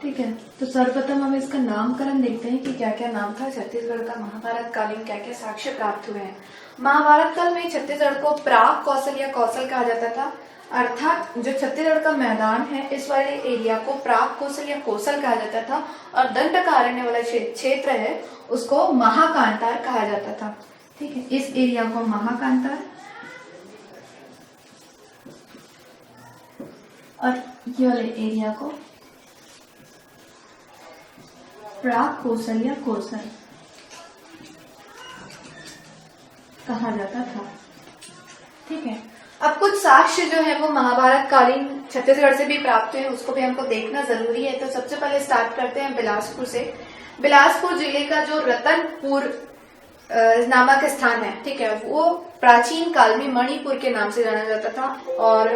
ठीक है, तो सर्वप्रथम हम इसका नामकरण देखते हैं कि क्या क्या नाम था छत्तीसगढ़ का महाभारत कालीन, क्या क्या साक्ष्य प्राप्त हुए हैं। महाभारत काल में छत्तीसगढ़ को प्राग कौशल या कौशल कहा जाता था, अर्थात जो छत्तीसगढ़ का मैदान है इस वाले एरिया को प्राग कौशल या कौशल कहा जाता था, और दंडकारण्य वाला क्षेत्र है उसको महाकांतार कहा जाता था। ठीक है, इस एरिया को महाकांतार और ये वाले एरिया को प्राग कौशल या कौशल कहा जाता था। ठीक है, अब कुछ साक्ष्य जो है वो महाभारत कालीन छत्तीसगढ़ से भी प्राप्त हुए, उसको भी हमको देखना जरूरी है। तो सबसे पहले स्टार्ट करते हैं बिलासपुर से। बिलासपुर जिले का जो रतनपुर नामक स्थान है, ठीक है, वो प्राचीन काल में मणिपुर के नाम से जाना जाता था और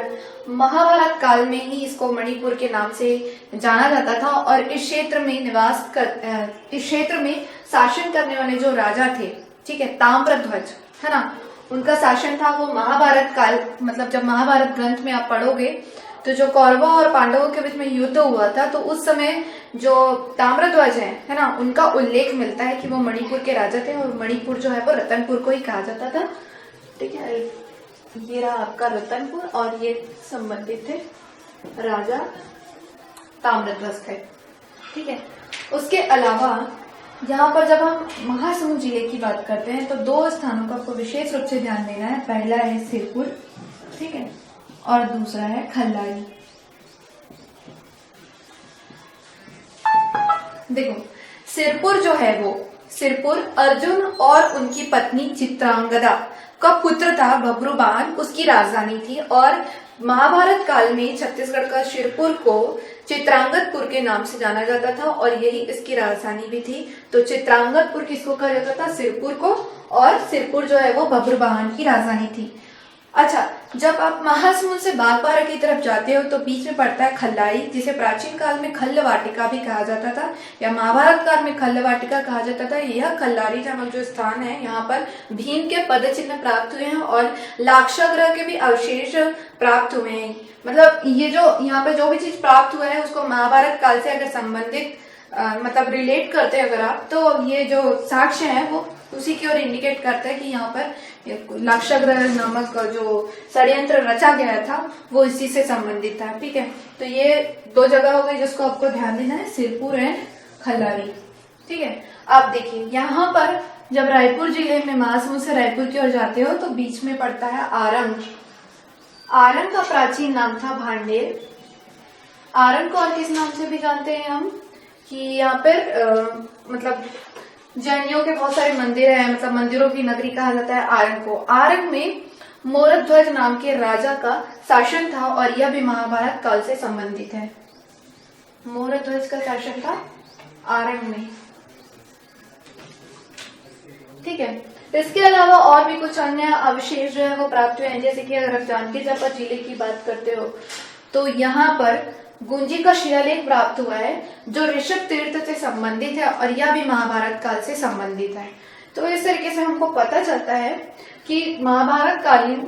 महाभारत काल में ही इसको मणिपुर के नाम से जाना जाता था। और इस क्षेत्र में इस क्षेत्र में शासन करने वाले जो राजा थे, ठीक है, ताम्रध्वज, है ना, उनका शासन था वो महाभारत काल, मतलब जब महाभारत ग्रंथ में आप पढ़ोगे तो जो कौरवों और पांडवों के बीच में युद्ध हुआ था तो उस समय जो ताम्रध्वज है ना, उनका उल्लेख मिलता है कि वो मणिपुर के राजा थे और मणिपुर जो है वो रतनपुर को ही कहा जाता था, ठीक है। ये रहा आपका रतनपुर और ये संबंधित थे राजा ताम्रध्वज थे, ठीक है। उसके अलावा यहाँ पर जब हम महासमुंद जिले की बात करते हैं तो दो स्थानों का आपको विशेष रूप से ध्यान देना है। पहला है सिरपुर, ठीक है, और दूसरा है खल्लारी। देखो सिरपुर जो है वो, सिरपुर अर्जुन और उनकी पत्नी चित्रांगदा का पुत्र था बब्रुवाहन, उसकी राजधानी थी। और महाभारत काल में छत्तीसगढ़ का सिरपुर को चित्रांगदपुर के नाम से जाना जाता था और यही इसकी राजधानी भी थी। तो चित्रांगदपुर किसको कहा जाता था? सिरपुर को। और सिरपुर जो है वो बब्रुवाहन की राजधानी थी। अच्छा, जब आप महासमुंद से बागबाहरा की तरफ जाते हो तो बीच में पड़ता है खल्लारी, जिसे प्राचीन काल में खल्ल वाटिका भी कहा जाता था या महाभारत काल में खल्ल वाटिका कहा जाता था। यह खल्लारी नामक जो स्थान है, यहाँ पर भीम के पद चिन्ह प्राप्त हुए हैं और लाक्षागृह के भी अवशेष प्राप्त हुए हैं। मतलब ये जो यहाँ पे जो भी चीज प्राप्त हुआ है उसको महाभारत काल से अगर संबंधित मतलब रिलेट करते हैं अगर आप, तो ये जो साक्ष्य है वो उसी की ओर इंडिकेट करता है कि यहाँ पर लाक्षागृह नामक जो षड्यंत्र रचा गया था वो इसी से संबंधित था, ठीक है। तो ये दो जगह हो गई जिसको आपको ध्यान देना है, सिरपुर एंड खल्लारी, ठीक है। आप देखिए यहाँ पर जब रायपुर जिले में महासमुंद से रायपुर की ओर जाते हो तो बीच में पड़ता है आरंग। आरंग का प्राचीन नाम था भांडेर। आरंग को और किस नाम से भी जानते हैं हम कि यहाँ पर मतलब जैनियों के बहुत सारे मंदिर हैं, मतलब मंदिरों की नगरी कहा जाता है आरंग को। आरंग में मोरध्वज नाम के राजा का शासन था और यह भी महाभारत काल से संबंधित है। मोरध्वज का शासन था आरंग में, ठीक है। इसके अलावा और भी कुछ अन्य अवशेष जो है वो प्राप्त हुए हैं, जैसे कि अगर आप जांजगीर चांपा जिले की बात करते हो तो यहाँ पर गुंजी का शिलालेख प्राप्त हुआ है जो ऋषभ तीर्थ से संबंधित है और यह भी महाभारत काल से संबंधित है। तो इस तरीके से हमको पता चलता है कि महाभारत कालीन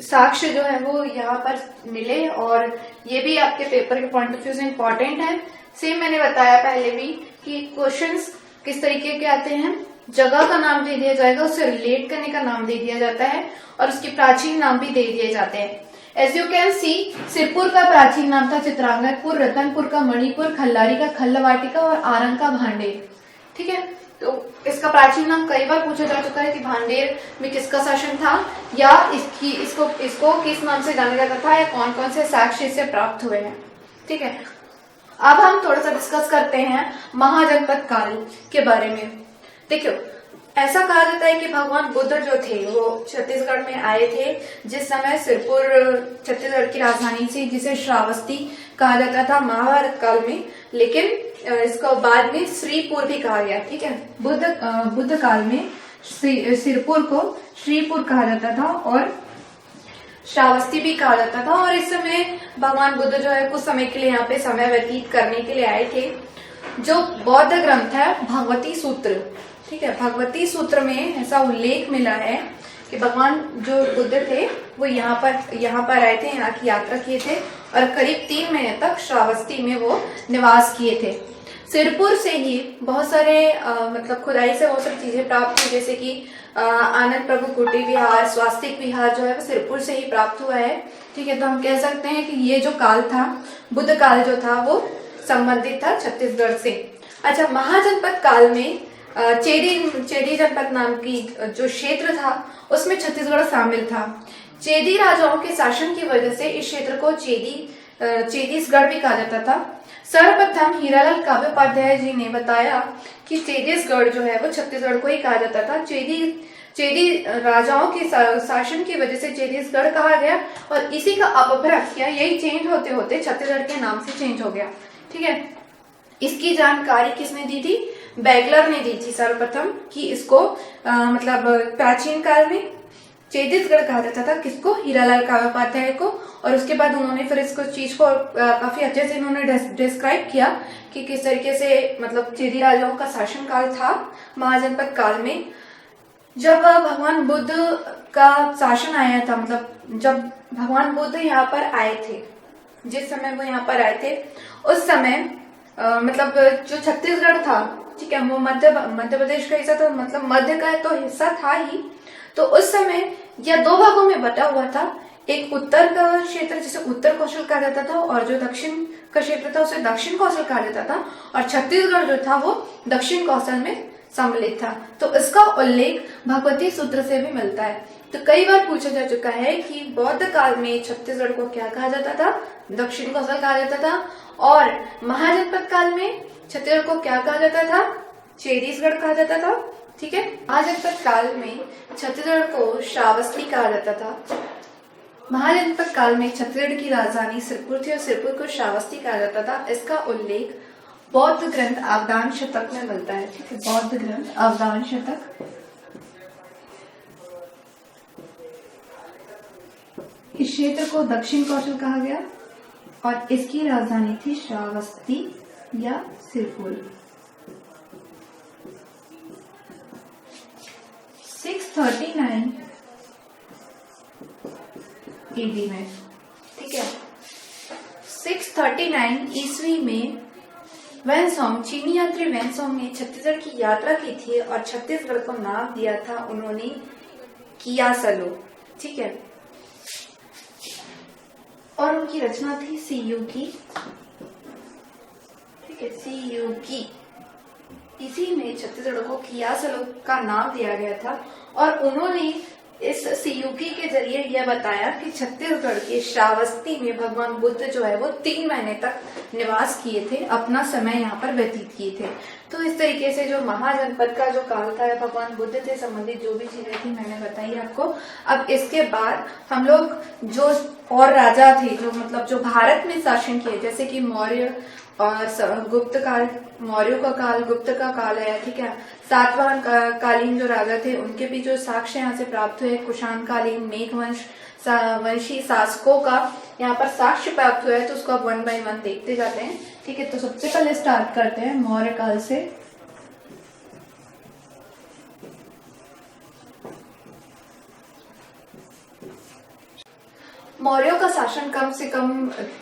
साक्ष्य जो है वो यहाँ पर मिले और ये भी आपके पेपर के पॉइंट ऑफ व्यू से इम्पोर्टेंट है। सेम मैंने बताया पहले भी कि क्वेश्चंस किस तरीके के आते हैं, जगह का नाम दे दिया जाएगा, उससे रिलेट करने का नाम दे दिया जाता है और उसके प्राचीन नाम भी दे दिए जाते हैं। As you can see, Sirpur का प्राचीन नाम था चित्रांगदपुर, रतनपुर का मणिपुर, खल्लारी का खल्लवाटिका और आरंग का भांडेर, ठीक है। तो इसका प्राचीन नाम कई बार पूछा जा चुका है कि भांडेर में किसका शासन था या इसको किस नाम से जाना जाता था या कौन कौन से साक्ष्य इससे प्राप्त हुए हैं, ठीक है। अब हम थोड़ा सा डिस्कस करते हैं महाजनपद काल के बारे में। देखियो, ऐसा कहा जाता है कि भगवान बुद्ध जो थे वो छत्तीसगढ़ में आए थे जिस समय सिरपुर छत्तीसगढ़ की राजधानी थी जिसे श्रावस्ती कहा जाता था महाभारत काल में, लेकिन इसको बाद में श्रीपुर भी कहा गया, ठीक है। बुद्ध काल में सिरपुर को श्रीपुर कहा जाता था और श्रावस्ती भी कहा जाता था। और इस समय भगवान बुद्ध जो है कुछ समय के लिए यहाँ पे समय व्यतीत करने के लिए आए थे। जो बौद्ध ग्रंथ है भगवती सूत्र, ठीक है, भगवती सूत्र में ऐसा उल्लेख मिला है कि भगवान जो बुद्ध थे वो यहाँ पर आए थे, यहाँ की यात्रा किए थे और करीब 3 महीने तक श्रावस्ती में वो निवास किए थे। सिरपुर से ही बहुत सारे मतलब खुदाई से बहुत सारी चीजें प्राप्त हुई, जैसे कि आनंद प्रभु कुटी विहार, स्वास्तिक विहार जो है वो सिरपुर से ही प्राप्त हुआ है, ठीक है। तो हम कह सकते हैं कि ये जो काल था, बुद्ध काल जो था वो संबंधित था छत्तीसगढ़ से। अच्छा, महाजनपद काल में चेदी जनपद नाम की जो क्षेत्र था उसमें छत्तीसगढ़ शामिल था। चेदी राजाओं के शासन की वजह से इस क्षेत्र को चेदीसगढ़ भी कहा जाता था। सर्वप्रथम हीरालाल काव्योपाध्याय जी ने बताया कि चेदीसगढ़ जो है वो छत्तीसगढ़ को ही कहा जाता था। चेदी राजाओं के शासन की वजह से चेदीसगढ़ कहा गया और इसी का अपभ्रंश किया, यही चेंज होते होते छत्तीसगढ़ के नाम से चेंज हो गया, ठीक है। इसकी जानकारी किसने दी थी? बैगलर ने दी थी सर्वप्रथम कि इसको मतलब प्राचीन काल में छत्तीसगढ़ कहा जाता था किसको, हीरालाल काव्योपाध्याय को। और उसके बाद उन्होंने फिर इसको चीज को काफी अच्छे से उन्होंने डिस्क्राइब किया कि किस तरीके से मतलब चेदी राजाओं का शासनकाल था महाजनपद काल में। जब भगवान बुद्ध का शासन आया था, मतलब जब भगवान बुद्ध यहाँ पर आए थे, जिस समय वो यहाँ पर आए थे उस समय मतलब जो छत्तीसगढ़ था, ठीक है, वो मध्य प्रदेश का हिस्सा था, मतलब मध्य का तो हिस्सा था ही। तो उस समय यह दो भागों में बटा हुआ था, एक उत्तर का क्षेत्र जिसे उत्तर कौशल कहा जाता था और जो दक्षिण का क्षेत्र था उसे दक्षिण कौशल कहा जाता था, और छत्तीसगढ़ जो था वो दक्षिण कौशल में सम्मिलित था। तो इसका उल्लेख भगवती सूत्र से भी मिलता है। तो कई बार पूछा जा चुका है कि बौद्ध काल में छत्तीसगढ़ को क्या कहा जाता था, दक्षिण कौशल कहा जाता था, और महाजनपद काल में छत्तीसगढ़ को क्या कहा जाता था, छत्तीसगढ़ कहा जाता था। ठीक है, महाजनपद काल में छत्तीसगढ़ को श्रावस्ती कहा जाता था। महाजनपद काल में छत्तीसगढ़ की राजधानी सिरपुर थी और सिरपुर को श्रावस्ती कहा जाता था। इसका उल्लेख बौद्ध ग्रंथ अवदान शतक में मिलता है। ठीक है, बौद्ध ग्रंथ अवदान शतक। इस क्षेत्र को दक्षिण कौशल कहा गया और इसकी राजधानी थी श्रावस्ती या सिरपुर। 639 ईडी में, ठीक है, 639 ईस्वी में वैनसोंग, चीनी यात्री वैनसोंग ने छत्तीसगढ़ की यात्रा की थी और छत्तीसगढ़ को नाम दिया था उन्होंने कियासलो। ठीक है, और उनकी रचना थी सीयू की। ठीक है, सीयू की। इसी में छत्तीसगढ़ को कियासलो का नाम दिया गया था और उन्होंने इस सीयूकी के जरिए यह बताया कि छत्तीसगढ़ के श्रावस्ती में भगवान बुद्ध जो है वो 3 महीने तक निवास किए थे, अपना समय यहाँ पर व्यतीत किए थे। तो इस तरीके से जो महाजनपद का जो काल था, भगवान बुद्ध से संबंधित जो भी चीजें थी मैंने बताई आपको। अब इसके बाद हम लोग जो और राजा थे जो मतलब जो भारत में शासन किए, जैसे कि मौर्य और गुप्त काल, मौर्यों का काल, गुप्त का काल है। ठीक है, सातवाहन कालीन जो राजा थे उनके भी जो साक्ष्य यहाँ से प्राप्त हुए, कुषाण कालीन, मेघवंश वंशी शासकों का यहाँ पर साक्ष्य प्राप्त हुआ है। तो उसको आप 1 by 1 देखते जाते हैं। ठीक है, तो सबसे पहले स्टार्ट करते हैं मौर्य काल से। मौर्यों का शासन कम से कम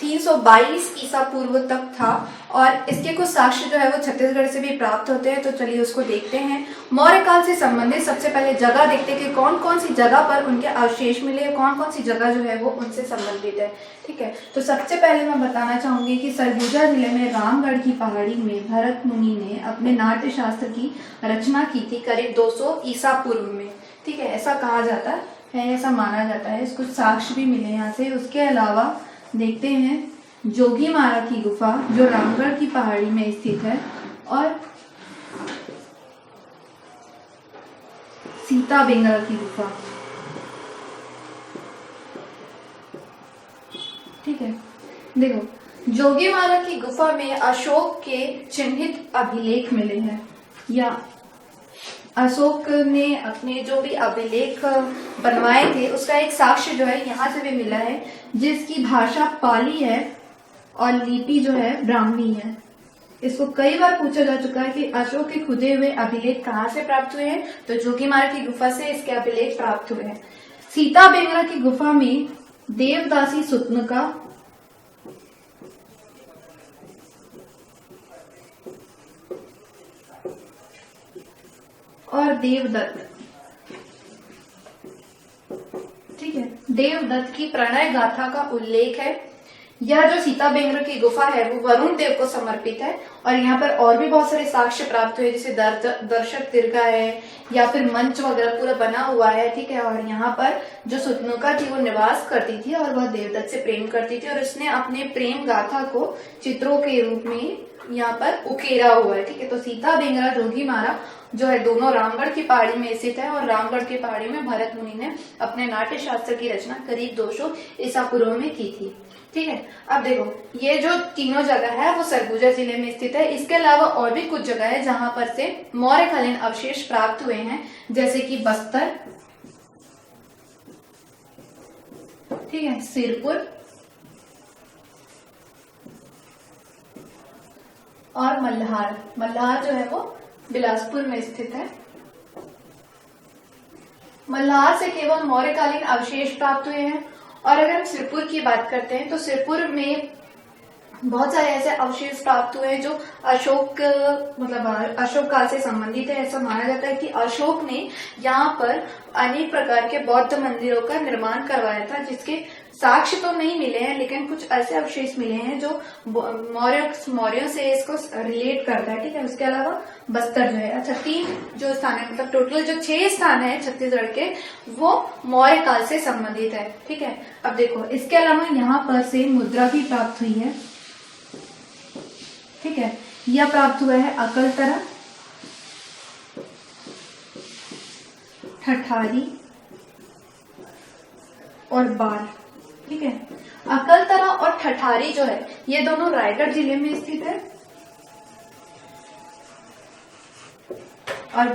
322 ईसा पूर्व तक था और इसके कुछ साक्ष्य जो है वो छत्तीसगढ़ से भी प्राप्त होते हैं। तो चलिए उसको देखते हैं। मौर्य काल से संबंधित सबसे पहले जगह देखते हैं कि कौन कौन सी जगह पर उनके अवशेष मिले, कौन कौन सी जगह जो है वो उनसे संबंधित है। ठीक है, तो सबसे पहले मैं बताना चाहूंगी कि सरगुजा जिले में रामगढ़ की पहाड़ी में भरत मुनि ने अपने नाट्य शास्त्र की रचना की थी करीब 200 ईसा पूर्व में। ठीक है, ऐसा कहा जाता है, ऐसा माना जाता है। कुछ साक्ष्य भी मिले यहाँ से। उसके अलावा देखते हैं जोगीमारा की गुफा जो रामगढ़ की पहाड़ी में स्थित है, और सीता बेंगरा की गुफा। ठीक है, देखो जोगीमारा की गुफा में अशोक के चिन्हित अभिलेख मिले हैं, या अशोक ने अपने जो भी अभिलेख बनवाए थे उसका एक साक्ष्य जो है यहाँ से भी मिला है, जिसकी भाषा पाली है और लिपि जो है ब्राह्मी है। इसको कई बार पूछा जा चुका है कि अशोक के खुदे हुए अभिलेख कहाँ से प्राप्त हुए हैं, तो जोगीमारा की गुफा से इसके अभिलेख प्राप्त हुए हैं। सीता बेंगरा की गुफा में देवदासी सुतनुका और देवदत्त, ठीक है, देवदत्त की प्रणय गाथा का उल्लेख है। यह जो सीता बेंगरा की गुफा है वो वरुण देव को समर्पित है और यहाँ पर और भी बहुत सारे साक्ष्य प्राप्त हुए, जैसे दर्शक तिरका है या फिर मंच वगैरह पूरा बना हुआ है। ठीक है, और यहाँ पर जो सुतनुका थी वो निवास करती थी और वह देवदत्त से प्रेम करती थी और उसने अपने प्रेम गाथा को चित्रों के रूप में यहाँ पर उकेरा हुआ है। ठीक है, तो सीता बेंगरा जोगीमारा जो है दोनों रामगढ़ की पहाड़ी में स्थित है, और रामगढ़ की पहाड़ी में भरत मुनि ने अपने नाट्य शास्त्र की रचना करीब 200 ईसा पूर्व में की थी। ठीक है, अब देखो ये जो तीनों जगह है वो सरगुजा जिले में स्थित है। इसके अलावा और भी कुछ जगह है जहां पर से मौर्यकालीन अवशेष प्राप्त हुए हैं, जैसे कि बस्तर, ठीक है, सिरपुर और मल्हार। मल्हार जो है वो बिलासपुर में स्थित है। मल्हार से केवल मौर्यकालीन अवशेष प्राप्त हुए हैं। और अगर हम सिरपुर की बात करते हैं तो सिरपुर में बहुत सारे ऐसे अवशेष प्राप्त हुए हैं जो अशोक अशोक काल से संबंधित है। ऐसा माना जाता है कि अशोक ने यहाँ पर अनेक प्रकार के बौद्ध मंदिरों का निर्माण करवाया था, जिसके साक्ष्य तो नहीं मिले हैं, लेकिन कुछ ऐसे अवशेष मिले हैं जो मौर्यों से इसको रिलेट करता है। ठीक है, उसके अलावा बस्तर जो है, अच्छा 3 जो स्थान है, मतलब टोटल जो 6 स्थान है छत्तीसगढ़ के, वो मौर्य काल से संबंधित है। ठीक है, अब देखो इसके अलावा यहाँ पर से मुद्रा भी प्राप्त हुई है। ठीक है, यह प्राप्त हुआ है अकलतरा, ठठारी और बार। ठीक है, अकलतरा और ठठारी जो है ये दोनों रायगढ़ जिले में स्थित है, और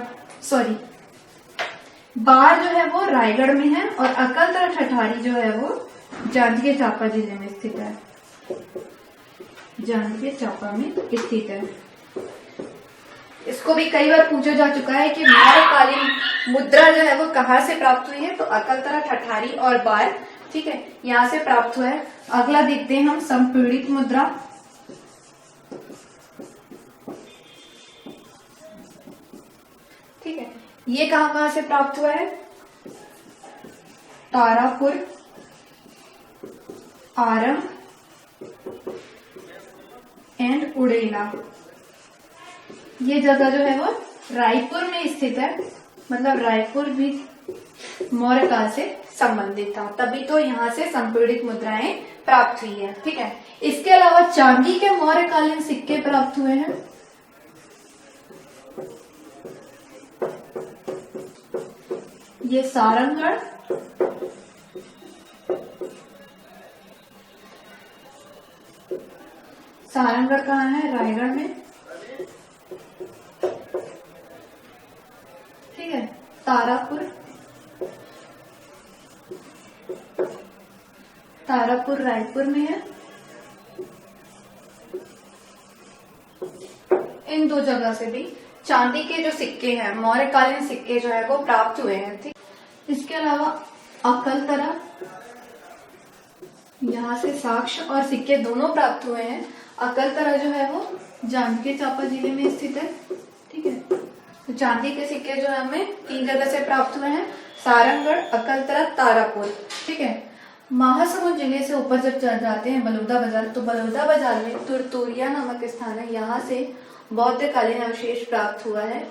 बार जो है वो रायगढ़ में है, और अकलतरा ठठारी जो है वो जांजगीर चांपा जिले में स्थित है। जांजगीर चांपा में स्थित है। इसको भी कई बार पूछा जा चुका है कि मौर्यकालीन मुद्रा जो है वो कहाँ से प्राप्त हुई है, तो अकलतरा, ठठारी और बार, ठीक है, यहां से प्राप्त हुआ है। अगला देखते हैं हम संपीड़ित मुद्रा। ठीक है, ये कहां से प्राप्त हुआ है? तारापुर, आरम एंड उड़ेला। ये जगह जो है वो रायपुर में स्थित है, मतलब रायपुर भी मौर्य काल से संबंधित था, तभी तो यहाँ से संपीड़ित मुद्राएं प्राप्त हुई है। ठीक है, इसके अलावा चांदी के मौर्यकालीन सिक्के प्राप्त हुए हैं। ये सारंगगढ़, सारंगगढ़ कहाँ है? रायगढ़ में। ठीक है, तारापुर रायपुर में है। इन 2 जगह से भी चांदी के जो सिक्के हैं, मौर्यकालीन सिक्के जो है वो प्राप्त हुए हैं। ठीक, इसके अलावा अकलतरा, यहाँ से साक्ष्य और सिक्के दोनों प्राप्त हुए हैं। अकलतरा जो है वो जांजगीर चांपा जिले में स्थित है। ठीक है, तो चांदी के सिक्के जो हमें 3 जगह से प्राप्त हुए हैं, सारंगगढ़, अकलतरा, तारापुर। ठीक है, महासमुंद जिले से ऊपर जब चल जाते हैं बलौदा बाजार, तो बलौदा बाजार में तुरतुरिया नामक स्थान है, यहाँ से बौद्धकालीन अवशेष प्राप्त हुआ है।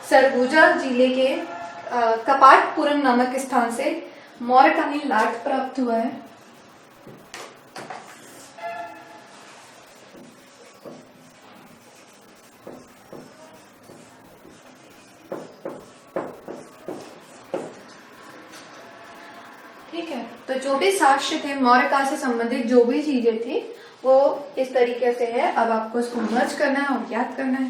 सरगुजा जिले के कपाटपुरम नामक स्थान से मौर्यकालीन लाट प्राप्त हुआ है। ठीक है, तो जो भी साक्ष्य थे मौर्य काल से संबंधित, जो भी चीजें थी वो इस तरीके से है। अब आपको इसको मर्ज करना है और याद करना है।